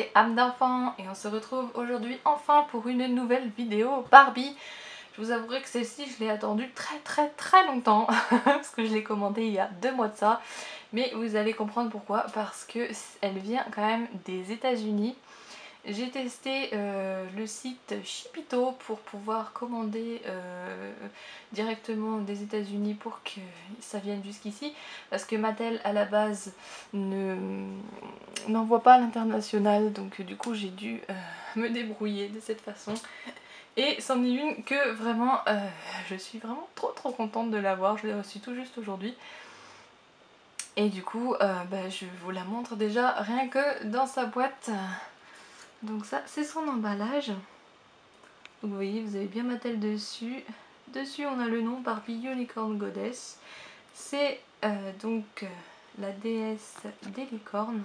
c'est âme d'enfant et on se retrouve aujourd'hui enfin pour une nouvelle vidéo Barbie. Je vous avouerai que celle-ci je l'ai attendue très longtemps parce que je l'ai commandée il y a 2 mois de ça, mais vous allez comprendre pourquoi, parce que elle vient quand même des États-Unis. J'ai testé le site Shipito pour pouvoir commander directement des États-Unis pour que ça vienne jusqu'ici, parce que Mattel à la base n'envoie pas à l'international, donc du coup j'ai dû me débrouiller de cette façon. Et c'en est une que vraiment je suis vraiment trop contente de l'avoir. Je l'ai reçue tout juste aujourd'hui. Et du coup je vous la montre déjà rien que dans sa boîte. Donc ça c'est son emballage. Donc vous voyez, vous avez bien Mattel dessus. Dessus on a le nom Barbie Unicorn Goddess. C'est donc la déesse des licornes.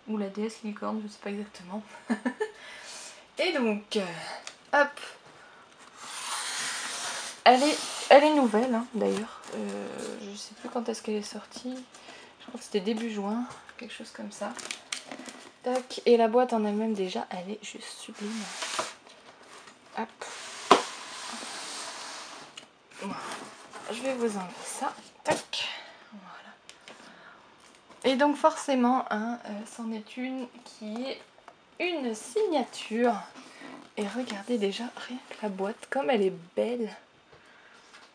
Ou la déesse licorne, je sais pas exactement. Et donc, hop. Elle est nouvelle hein, d'ailleurs. Je sais plus quand est-ce qu'elle est sortie. Je crois que c'était début juin, quelque chose comme ça. Tac. Et la boîte en elle-même déjà, elle est juste sublime. Hop. Voilà. Je vais vous enlever ça. Tac. Voilà. Et donc forcément, hein, c'en est une qui est une signature. Et regardez déjà rien que la boîte, comme elle est belle.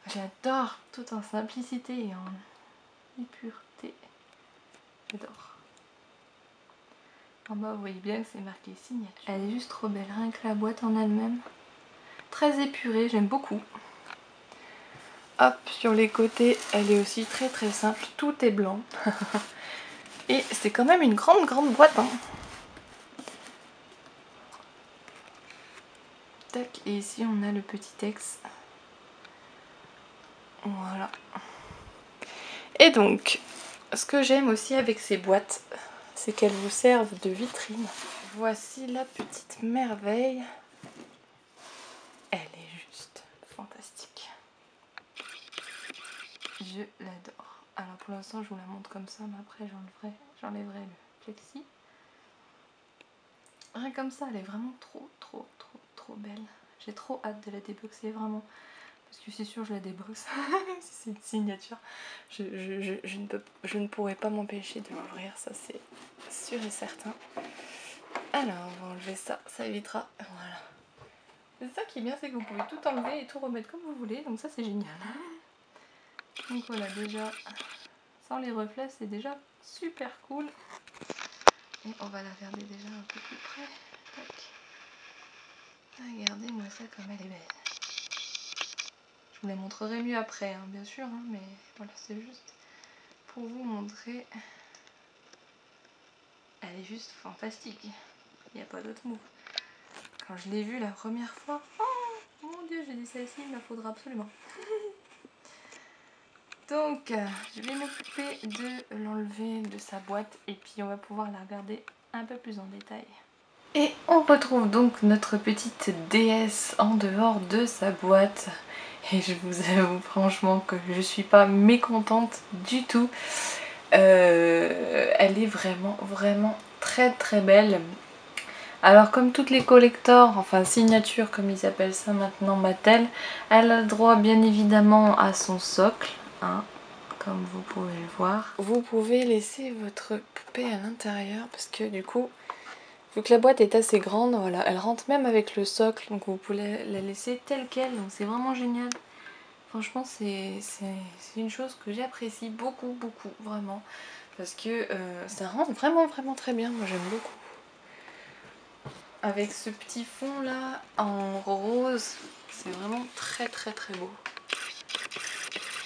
J'adore, tout en simplicité et en pureté. J'adore. En bas, vous voyez bien que c'est marqué signature. Elle est juste trop belle, rien que la boîte en elle-même. Très épurée, j'aime beaucoup. Hop, sur les côtés, elle est aussi très simple. Tout est blanc. Et c'est quand même une grande boîte. Hein. Tac, et ici on a le petit texte. Voilà. Et donc, ce que j'aime aussi avec ces boîtes, c'est qu'elles vous servent de vitrine. Voici la petite merveille. Elle est juste fantastique. Je l'adore. Alors pour l'instant je vous la montre comme ça, mais après j'enlèverai le plexi. Rien comme ça, elle est vraiment trop belle. J'ai trop hâte de la déboxer vraiment. Parce que c'est sûr je la déboxe. Si c'est une signature, je ne pourrai pas m'empêcher de l'ouvrir, ça c'est sûr et certain. Alors on va enlever ça, ça évitera. Voilà. C'est ça qui est bien, c'est que vous pouvez tout enlever et tout remettre comme vous voulez, donc ça c'est génial. Donc voilà, déjà sans les reflets c'est déjà super cool. Et on va la regarder déjà un peu plus près. Tac. Regardez-moi ça comme elle est belle. Je vous la montrerai mieux après, hein, bien sûr, hein, mais voilà, c'est juste pour vous montrer. Elle est juste fantastique. Il n'y a pas d'autre mot. Quand je l'ai vue la première fois, oh mon dieu, j'ai dit celle-ci, il me la faudra absolument. Donc, je vais m'occuper de l'enlever de sa boîte et puis on va pouvoir la regarder un peu plus en détail. Et on retrouve donc notre petite déesse en dehors de sa boîte. Et je vous avoue franchement que je suis pas mécontente du tout. Elle est vraiment très belle. Alors comme toutes les collectors, enfin signatures comme ils appellent ça maintenant Mattel, elle a droit bien évidemment à son socle, hein, comme vous pouvez le voir. Vous pouvez laisser votre poupée à l'intérieur parce que du coup, vu que la boîte est assez grande, voilà, elle rentre même avec le socle, donc vous pouvez la laisser telle qu'elle, donc c'est vraiment génial. Franchement c'est une chose que j'apprécie beaucoup, vraiment, parce que ça rentre vraiment très bien, moi j'aime beaucoup. Avec ce petit fond là en rose, c'est vraiment très beau.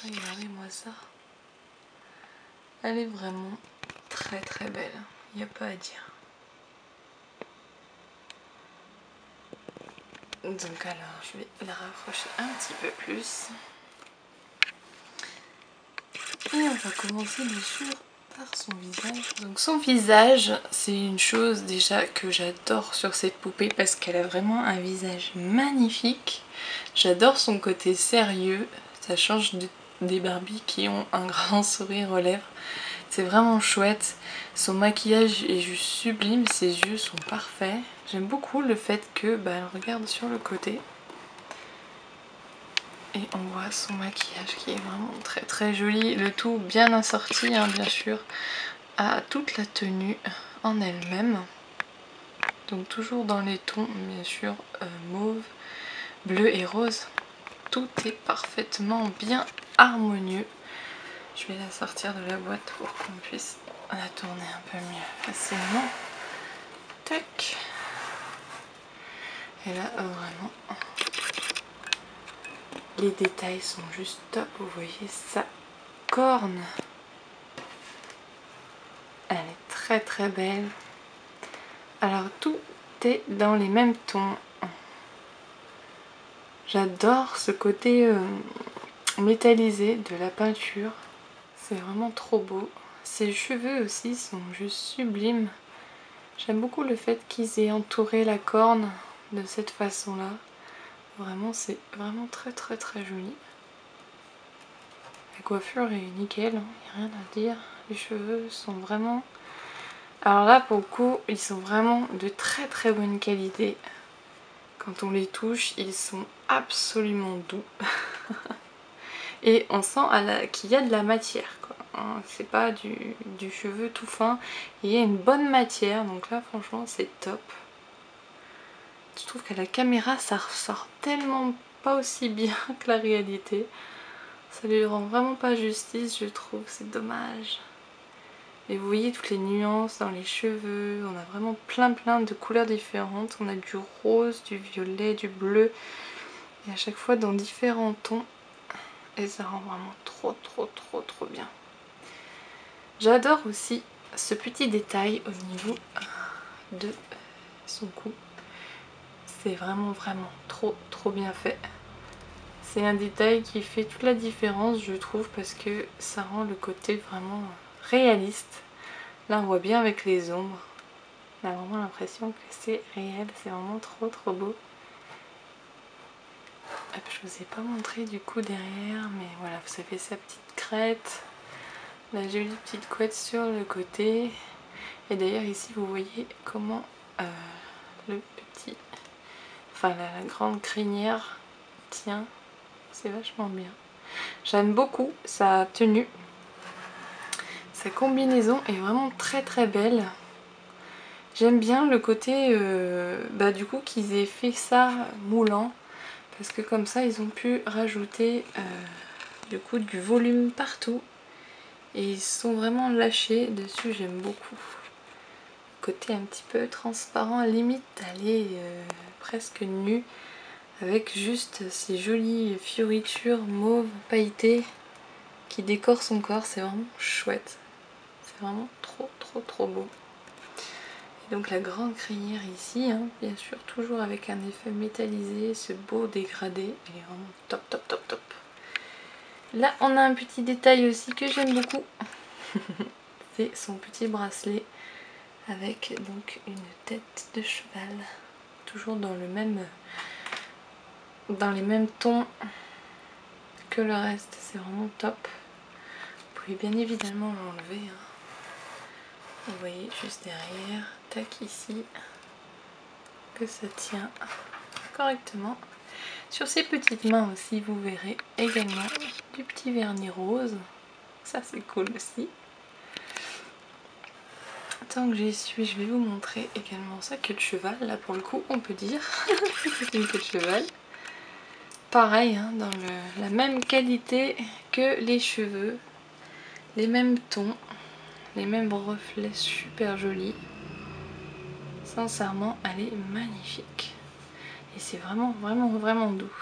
Regardez-moi ça. Elle est vraiment très belle, il n'y a pas à dire. Donc alors je vais la rapprocher un petit peu plus. Et on va commencer bien sûr par son visage. Donc son visage, c'est une chose déjà que j'adore sur cette poupée parce qu'elle a vraiment un visage magnifique. J'adore son côté sérieux, ça change des Barbies qui ont un grand sourire aux lèvres. C'est vraiment chouette. Son maquillage est juste sublime, ses yeux sont parfaits. J'aime beaucoup le fait que elle regarde sur le côté. Et on voit son maquillage qui est vraiment très très joli. Le tout bien assorti bien sûr à toute la tenue en elle-même. Donc toujours dans les tons bien sûr mauve, bleu et rose. Tout est parfaitement bien harmonieux. Je vais la sortir de la boîte pour qu'on puisse la tourner un peu mieux facilement. Tac. Et là vraiment les détails sont juste top. Vous voyez sa corne. Elle est très très belle. Alors tout est dans les mêmes tons. J'adore ce côté métallisé de la peinture. C'est vraiment trop beau. Ses cheveux aussi sont juste sublimes. J'aime beaucoup le fait qu'ils aient entouré la corne de cette façon-là. Vraiment, c'est vraiment très très très joli. La coiffure est nickel, il n'y a rien à dire. Les cheveux sont vraiment... Alors là, pour le coup, ils sont vraiment de très très bonne qualité. Quand on les touche, ils sont absolument doux. Et on sent qu'il y a de la matière, quoi. C'est pas du cheveu tout fin. Il y a une bonne matière, donc là franchement c'est top. Je trouve qu'à la caméra ça ressort tellement pas aussi bien que la réalité. Ça lui rend vraiment pas justice, je trouve, c'est dommage. Et vous voyez toutes les nuances dans les cheveux, on a vraiment plein de couleurs différentes. On a du rose, du violet, du bleu, et à chaque fois dans différents tons. Et ça rend vraiment trop bien. J'adore aussi ce petit détail au niveau de son cou. C'est vraiment trop bien fait. C'est un détail qui fait toute la différence, je trouve, parce que ça rend le côté vraiment réaliste. Là on voit bien avec les ombres. On a vraiment l'impression que c'est réel, c'est vraiment trop beau. Hop, je vous ai pas montré du coup derrière, mais voilà, vous avez sa petite crête. La jolie petite couette sur le côté. Et d'ailleurs ici vous voyez comment le petit, la grande crinière tient. C'est vachement bien. J'aime beaucoup sa tenue. Sa combinaison est vraiment très belle. J'aime bien le côté du coup qu'ils aient fait ça moulant. Parce que comme ça ils ont pu rajouter du coup du volume partout. Et ils sont vraiment lâchés dessus, j'aime beaucoup. Côté un petit peu transparent, à limite d'aller presque nu, avec juste ces jolies fioritures mauve pailletées qui décorent son corps, c'est vraiment chouette. C'est vraiment trop beau. Et donc la grande crinière ici, bien sûr, toujours avec un effet métallisé, ce beau dégradé, il est vraiment top. Là on a un petit détail aussi que j'aime beaucoup. C'est son petit bracelet avec donc une tête de cheval, toujours dans les mêmes tons que le reste, c'est vraiment top. Vous pouvez bien évidemment l'enlever. Vous voyez juste derrière, tac ici, que ça tient correctement. Sur ces petites mains aussi, vous verrez également du petit vernis rose. Ça c'est cool aussi. Tant que j'y suis, je vais vous montrer également sa queue de cheval. Là pour le coup, on peut dire que c'est une queue de cheval. Pareil, dans la même qualité que les cheveux. Les mêmes tons, les mêmes reflets super jolis. Sincèrement, elle est magnifique. Et c'est vraiment doux.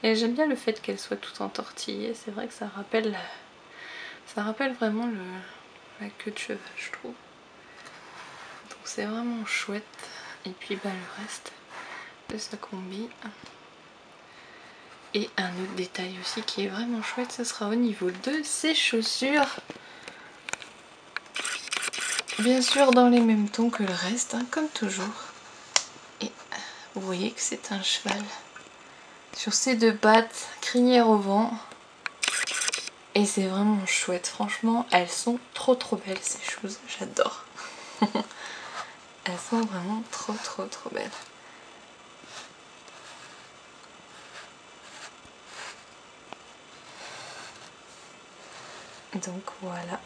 Et j'aime bien le fait qu'elle soit toute entortillée. C'est vrai que ça rappelle vraiment la queue de cheval, je trouve. Donc c'est vraiment chouette. Et puis le reste de sa combi. Et un autre détail aussi qui est vraiment chouette, ce sera au niveau de ses chaussures. Bien sûr dans les mêmes tons que le reste, comme toujours. Et vous voyez que c'est un cheval. Sur ses deux pattes, crinière au vent. Et c'est vraiment chouette, franchement, elles sont trop belles ces choses, j'adore. Elles sont vraiment trop belles. Donc voilà.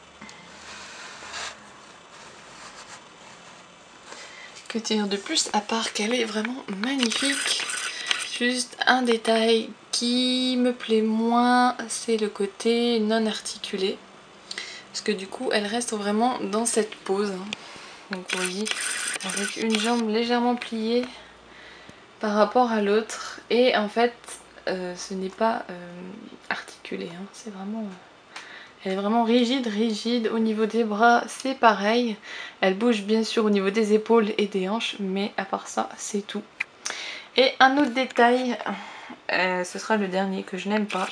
Que dire de plus à part qu'elle est vraiment magnifique. Juste un détail qui me plaît moins, c'est le côté non articulé. Parce que du coup elle reste vraiment dans cette pose. Donc vous voyez, avec une jambe légèrement pliée par rapport à l'autre. Et en fait ce n'est pas articulé, hein. C'est vraiment... Elle est vraiment rigide. Au niveau des bras, c'est pareil. Elle bouge bien sûr au niveau des épaules et des hanches, mais à part ça, c'est tout. Et un autre détail, ce sera le dernier que je n'aime pas,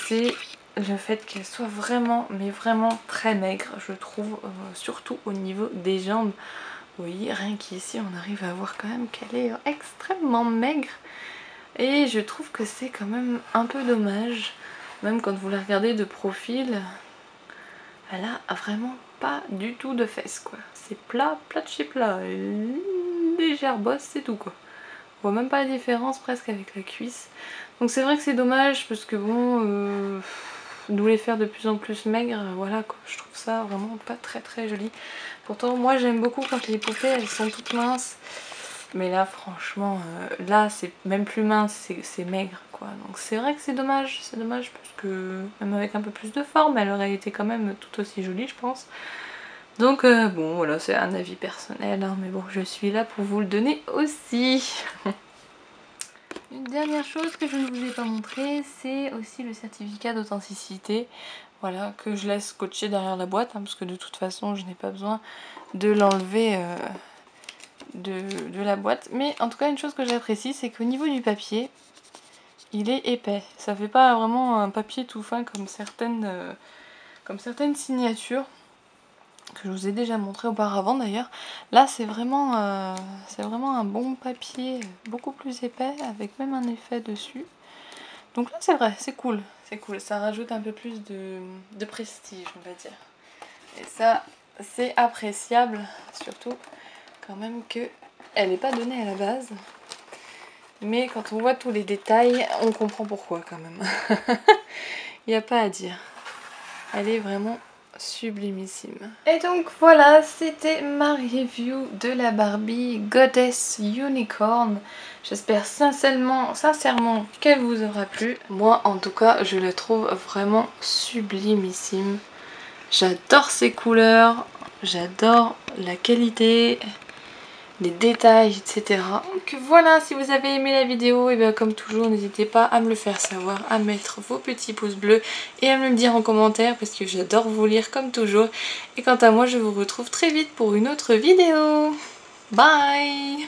c'est le fait qu'elle soit vraiment, mais vraiment très maigre, je trouve, surtout au niveau des jambes. Vous voyez, rien qu'ici, on arrive à voir quand même qu'elle est extrêmement maigre. Et je trouve que c'est quand même un peu dommage. Même quand vous la regardez de profil, elle a vraiment pas du tout de fesses quoi. C'est plat de chez plat. Une légère bosse, c'est tout quoi. On voit même pas la différence presque avec la cuisse. Donc c'est vrai que c'est dommage parce que bon, nous les faire de plus en plus maigres, voilà quoi. Je trouve ça vraiment pas très joli. Pourtant moi j'aime beaucoup quand les poupées elles sont toutes minces. Mais là franchement, là c'est même plus mince, c'est maigre quoi. Donc c'est vrai que c'est dommage parce que même avec un peu plus de forme, elle aurait été quand même tout aussi jolie je pense. Donc bon voilà, c'est un avis personnel, hein, mais bon je suis là pour vous le donner aussi. Une dernière chose que je ne vous ai pas montré, c'est aussi le certificat d'authenticité. Voilà, que je laisse scotcher derrière la boîte, hein, parce que de toute façon je n'ai pas besoin de l'enlever de la boîte. Mais en tout cas une chose que j'apprécie, c'est qu'au niveau du papier, il est épais. Ça fait pas vraiment un papier tout fin comme certaines signatures que je vous ai déjà montré auparavant d'ailleurs. Là c'est vraiment un bon papier, beaucoup plus épais, avec même un effet dessus. Donc là c'est vrai, c'est cool, ça rajoute un peu plus de prestige on va dire. Et ça c'est appréciable, surtout quand même que elle n'est pas donnée à la base. Mais quand on voit tous les détails, on comprend pourquoi quand même. Il n'y a pas à dire. Elle est vraiment sublimissime. Et donc voilà, c'était ma review de la Barbie Goddess Unicorn. J'espère sincèrement qu'elle vous aura plu. Moi en tout cas, je la trouve vraiment sublimissime. J'adore ses couleurs, j'adore la qualité, les détails, etc. Donc voilà, si vous avez aimé la vidéo, et bien comme toujours, n'hésitez pas à me le faire savoir, à mettre vos petits pouces bleus et à me le dire en commentaire parce que j'adore vous lire comme toujours. Et quant à moi, je vous retrouve très vite pour une autre vidéo. Bye!